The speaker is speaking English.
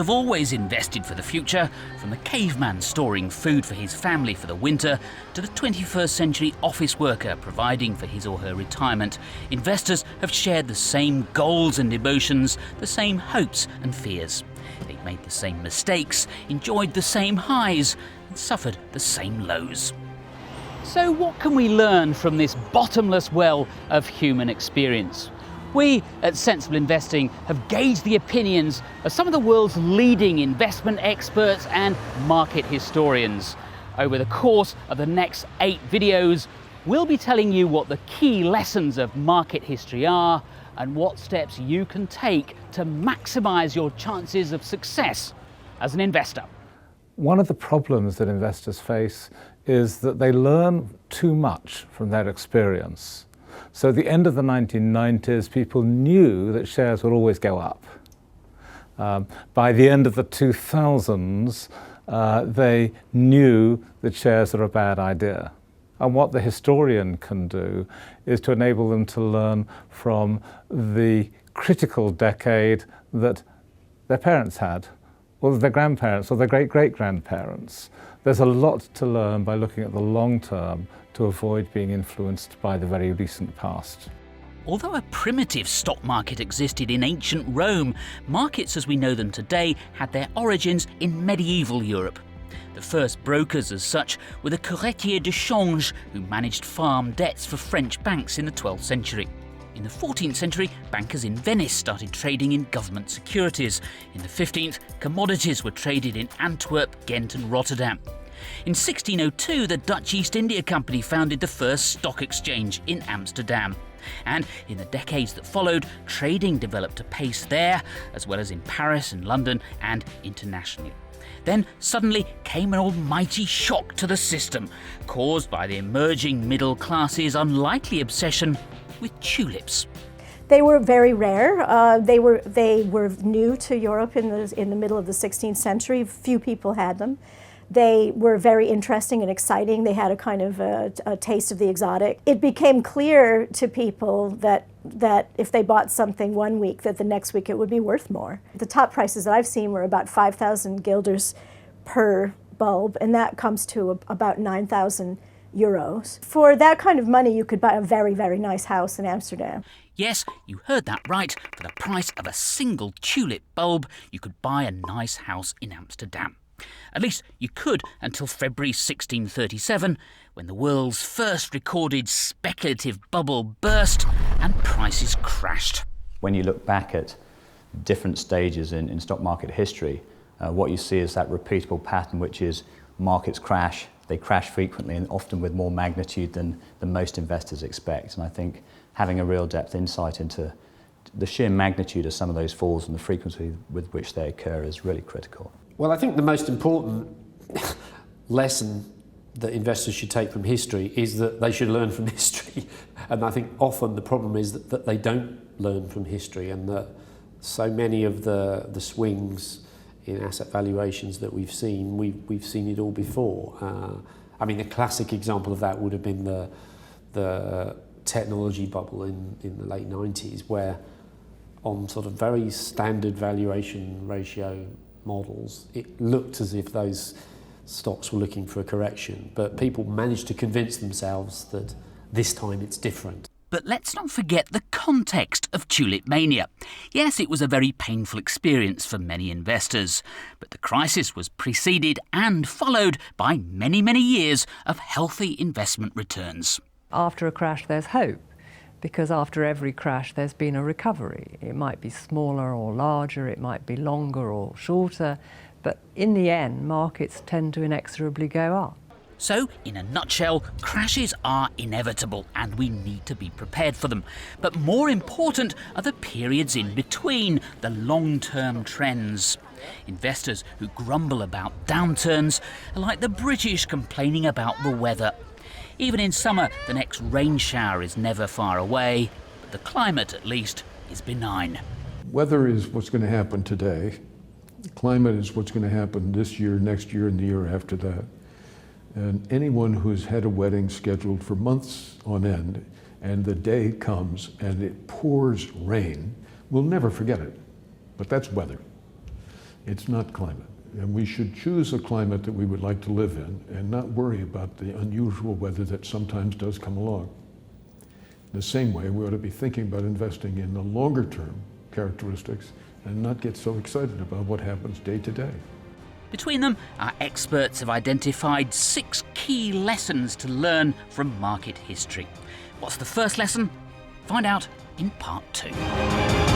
have always invested for the future, from the caveman storing food for his family for the winter to the 21st century office worker providing for his or her retirement. Investors have shared the same goals and emotions, the same hopes and fears. They've made the same mistakes, enjoyed the same highs, and suffered the same lows. So what can we learn from this bottomless well of human experience? We at Sensible Investing have gauged the opinions of some of the world's leading investment experts and market historians. Over the course of the next 8 videos, we'll be telling you what the key lessons of market history are and what steps you can take to maximise your chances of success as an investor. One of the problems that investors face is that they learn too much from their experience. So at the end of the 1990s, people knew that shares would always go up. By the end of the 2000s, they knew that shares are a bad idea. And what the historian can do is to enable them to learn from the critical decade that their parents had, or their grandparents, or their great-great-grandparents. There's a lot to learn by looking at the long term to avoid being influenced by the very recent past. Although a primitive stock market existed in ancient Rome, markets as we know them today had their origins in medieval Europe. The first brokers as such were the courtiers de change, who managed farm debts for French banks in the 12th century. In the 14th century, bankers in Venice started trading in government securities. In the 15th, commodities were traded in Antwerp, Ghent and Rotterdam. In 1602, the Dutch East India Company founded the first stock exchange in Amsterdam. And in the decades that followed, trading developed apace there, as well as in Paris and London and internationally. Then suddenly came an almighty shock to the system, caused by the emerging middle class's unlikely obsession with tulips. They were very rare. They were new to Europe in the middle of the 16th century. Few people had them. They were very interesting and exciting. They had a kind of a taste of the exotic. It became clear to people that if they bought something one week, that the next week it would be worth more. The top prices that I've seen were about 5,000 guilders per bulb, and that comes to about 9,000 euros. For that kind of money, you could buy a very, very nice house in Amsterdam. Yes, you heard that right. For the price of a single tulip bulb, you could buy a nice house in Amsterdam. At least you could until February 1637, when the world's first recorded speculative bubble burst and prices crashed. When you look back at different stages in stock market history, what you see is that repeatable pattern, which is markets crash. They crash frequently and often with more magnitude than most investors expect. And I think having a real depth insight into the sheer magnitude of some of those falls and the frequency with which they occur is really critical. Well, I think the most important lesson that investors should take from history is that they should learn from history. And I think often the problem is that they don't learn from history, and that so many of the swings in asset valuations that we've seen it all before. I mean, a classic example of that would have been the technology bubble in the late 90s, where on sort of very standard valuation ratio models, it looked as if those stocks were looking for a correction, but people managed to convince themselves that this time it's different. But let's not forget the context of tulip mania. Yes, it was a very painful experience for many investors, but the crisis was preceded and followed by many, many years of healthy investment returns. After a crash, there's hope, because after every crash, there's been a recovery. It might be smaller or larger, it might be longer or shorter, but in the end, markets tend to inexorably go up. So, in a nutshell, crashes are inevitable and we need to be prepared for them. But more important are the periods in between, the long-term trends. Investors who grumble about downturns are like the British complaining about the weather. Even in summer, the next rain shower is never far away, but the climate, at least, is benign. Weather is what's going to happen today. Climate is what's going to happen this year, next year, and the year after that. And anyone who's had a wedding scheduled for months on end, and the day comes and it pours rain, will never forget it. But that's weather. It's not climate. And we should choose a climate that we would like to live in and not worry about the unusual weather that sometimes does come along. The same way, we ought to be thinking about investing in the longer term characteristics and not get so excited about what happens day to day. Between them, our experts have identified 6 key lessons to learn from market history. What's the first lesson? Find out in part 2.